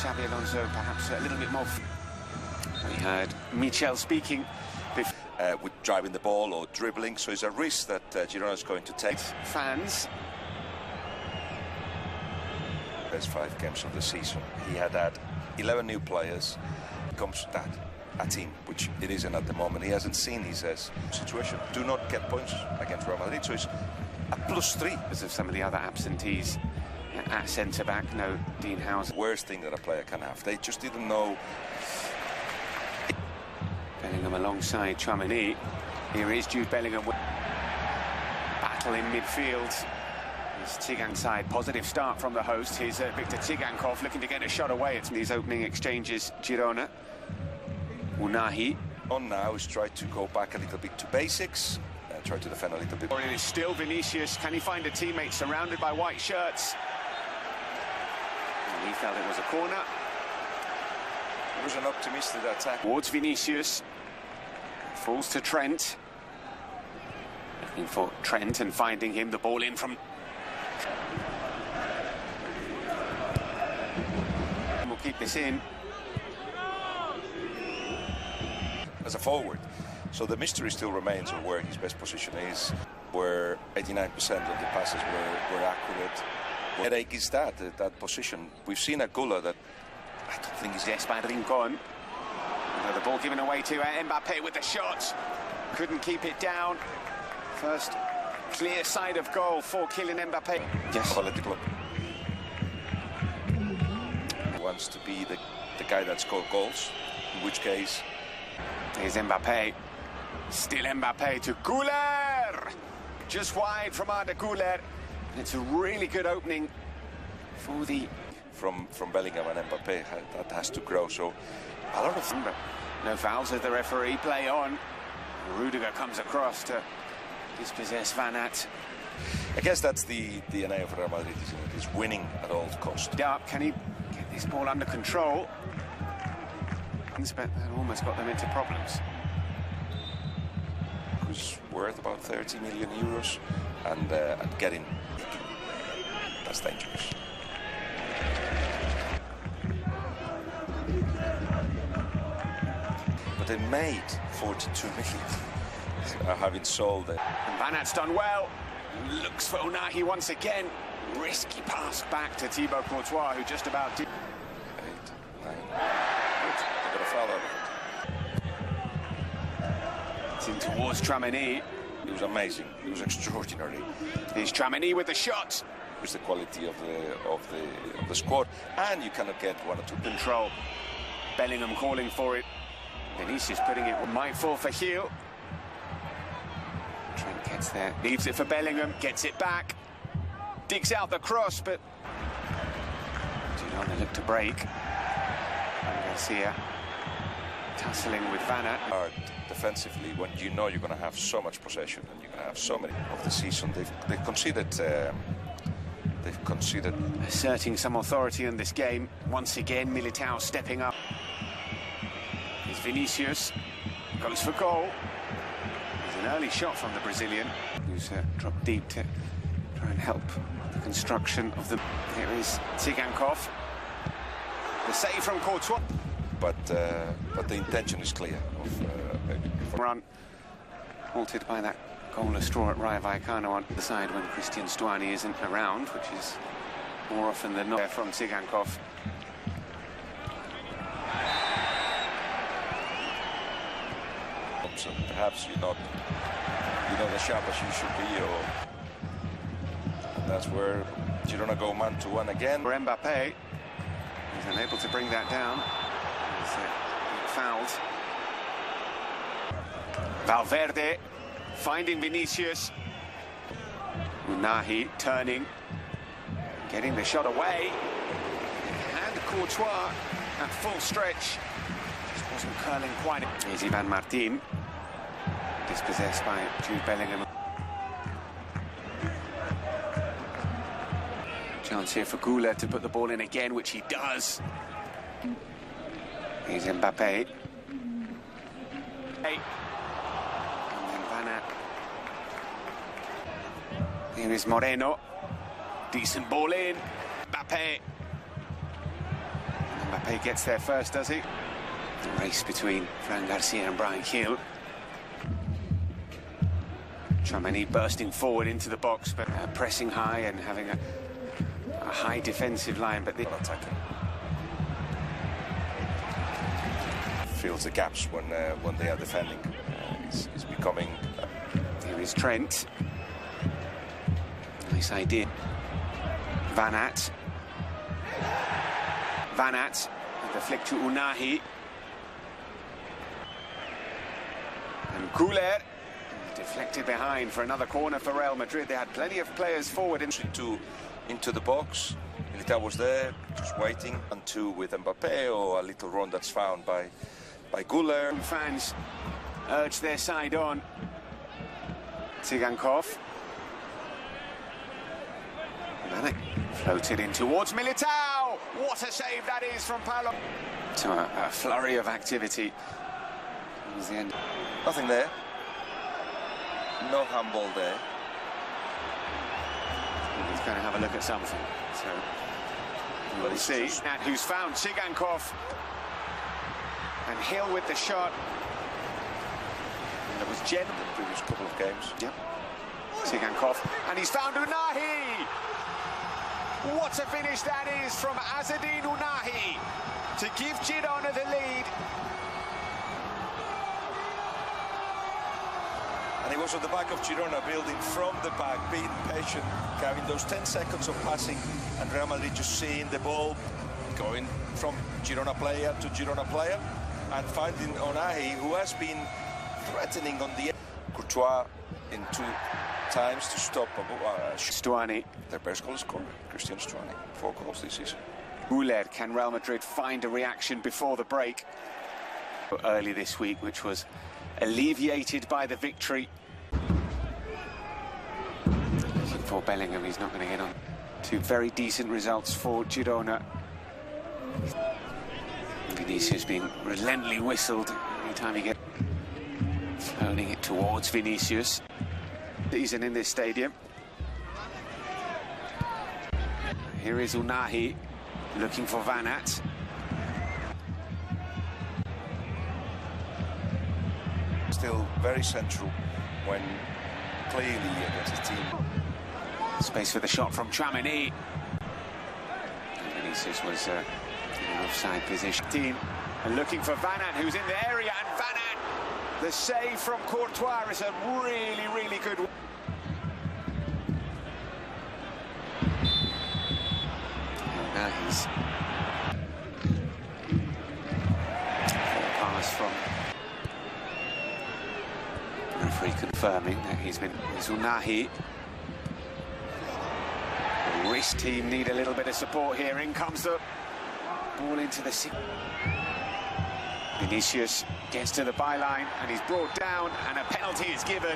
Xabi Alonso perhaps a little bit more. We heard Michel speaking with driving the ball or dribbling, so it's a risk that Girona is going to take. Fans. Best 5 games of the season. He had 11 new players. Comes that a team, which it isn't at the moment. He hasn't seen his situation. Do not get points against Real Madrid, so it's a +3. Because of some of the other absentees at centre-back, no Dean Howes. Worst thing that a player can have. They just didn't know. Bellingham alongside Tchouaméni. Here is Jude Bellingham. Battle in midfield. Tsygankov side, positive start from the host. Here's Victor Tsygankov looking to get a shot away. It's these opening exchanges, Girona. Ounahi. On now is try to go back a little bit to basics. Try to defend a little bit. It is still Vinicius. Can he find a teammate surrounded by white shirts? And he felt it was a corner. It was an optimistic attack. Towards Vinicius. Falls to Trent. Looking for Trent and finding him. The ball in from... And we'll keep this in. As a forward. So the mystery still remains of where his best position is, where 89% of the passes were accurate. Headache is that position. We've seen a Güler that I don't think is... Yes, by Rincon. The ball given away to Mbappé with the shot. Couldn't keep it down. First clear side of goal for Kylian Mbappé. Yes. He wants to be the guy that scored goals, in which case... Here's Mbappé. Still Mbappé to Güler. Just wide from Arda Güler. It's a really good opening for the... From Bellingham and Mbappé, that has to grow, so a lot of... No fouls at the referee, play on. Rudiger comes across to dispossess Van Aert. I guess that's the DNA of Real Madrid, isn't it? Is winning at all costs. Can he get this ball under control? That almost got them into problems. It was worth about 30 million euros, and getting... That's dangerous. But they made 42 million, having sold it. And Van Aert's done well. Looks for Ounahi once again. Risky pass back to Thibaut Courtois, who just about did. 8, 9. They got a foul out of it. It's in towards Tchouaméni. It was amazing. It was extraordinary. Here's Tchouaméni with the shot. It's the quality of the squad, and you cannot get one or two. Control. Bellingham calling for it. Vinicius putting it. Might fall for heel. Trent gets there. Leaves it for Bellingham. Gets it back. Digs out the cross, but Girona look to break. And Garcia tussling with Van Aert. Defensively, when you know you're going to have so much possession and you're going to have so many of the season, they've conceded. They've conceded. Asserting some authority in this game. Once again, Militão stepping up. Here's Vinicius. Goes for goal. There's an early shot from the Brazilian, who's dropped deep to try and help the construction of the... Here is Tsygankov. The save from Courtois. But the intention is clear. Run halted by that goalless draw at Rayo Vallecano on the side when Christian Stuani isn't around, which is more often than not from Tsygankov. Perhaps you're not the sharp as you should be, and that's where Girona go man-to-one again. For Mbappé, he's unable to bring that down. He's fouled. Valverde finding Vinicius. Ounahi turning, getting the shot away. And Courtois at full stretch. Just wasn't curling quite. Here's Ivan Martin. Dispossessed by Jude Bellingham. Chance here for Güler to put the ball in again, which he does. Here's Mbappé. Hey. And then Van Aert. Here is Moreno. Decent ball in. Mbappé. And Mbappé gets there first, does he? The race between Fran Garcia and Brian Kiel. Tchouaméni bursting forward into the box, but pressing high and having a high defensive line, but the attacking. Fills the gaps when they are defending. It's becoming... Here is Trent. Nice idea. Van Aert. The flick to Ounahi. And Güler deflected behind for another corner for Real Madrid. They had plenty of players forward into the box. Militão was there, just waiting. 1-2 with Mbappé, or a little run that's found by Güler. Fans urge their side on. Tsygankov. Floated in towards Militão. What a save that is from Paulo. So a flurry of activity. That was the end. Nothing there. No handball there. He's going to have a look at something. So we'll see. And who's found Tsygankov. And Hill with the shot. And it was Jen. The previous couple of games. Yep. Tsygankov. And he's found Ounahi. What a finish that is from Ounahi to give Girona the lead. And he was on the back of Girona, building from the back, being patient, having those 10 seconds of passing, and Real Madrid just seeing the ball going from Girona player to Girona player, and finding Ounahi, who has been threatening on the end. Courtois in 2 times to stop Stuani. Their best goal scorer, Cristian Stuani, 4 goals this season. Güler, can Real Madrid find a reaction before the break? Early this week, which was alleviated by the victory. Looking for Bellingham, he's not going to get on. 2 very decent results for Girona. Vinicius being relentlessly whistled every time he gets floating it towards Vinicius. Season in this stadium. Here is Ounahi looking for Van Aert. Still very central when clearly against his team. Space for the shot from Tchouaméni. Vinicius was in an offside position. And looking for Van Aert, who's in the area, and Van Aert, the save from Courtois is a really, really good one. Now he's pass from the referee confirming that he's Ounahi. The wrist team need a little bit of support here. In comes the ball into the sea. Vinicius gets to the byline and he's brought down, and a penalty is given.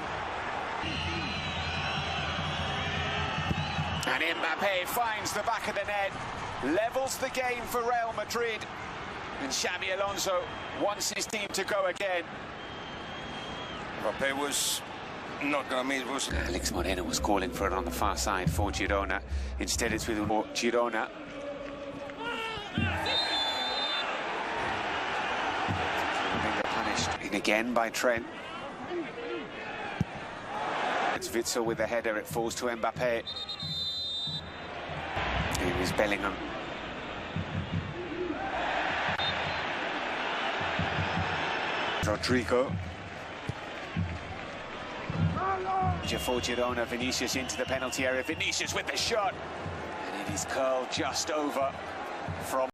And Mbappé finds the back of the net, levels the game for Real Madrid, and Xabi Alonso wants his team to go again. Mbappé was not going to miss. Alex Moreno was calling for it on the far side for Girona. Instead, it's with Girona. Punished in again by Trent. It's Witsel with the header. It falls to Mbappé. Here is Bellingham. Rodrigo. For Girona, Vinicius into the penalty area. Vinicius with the shot. And it is curled just over from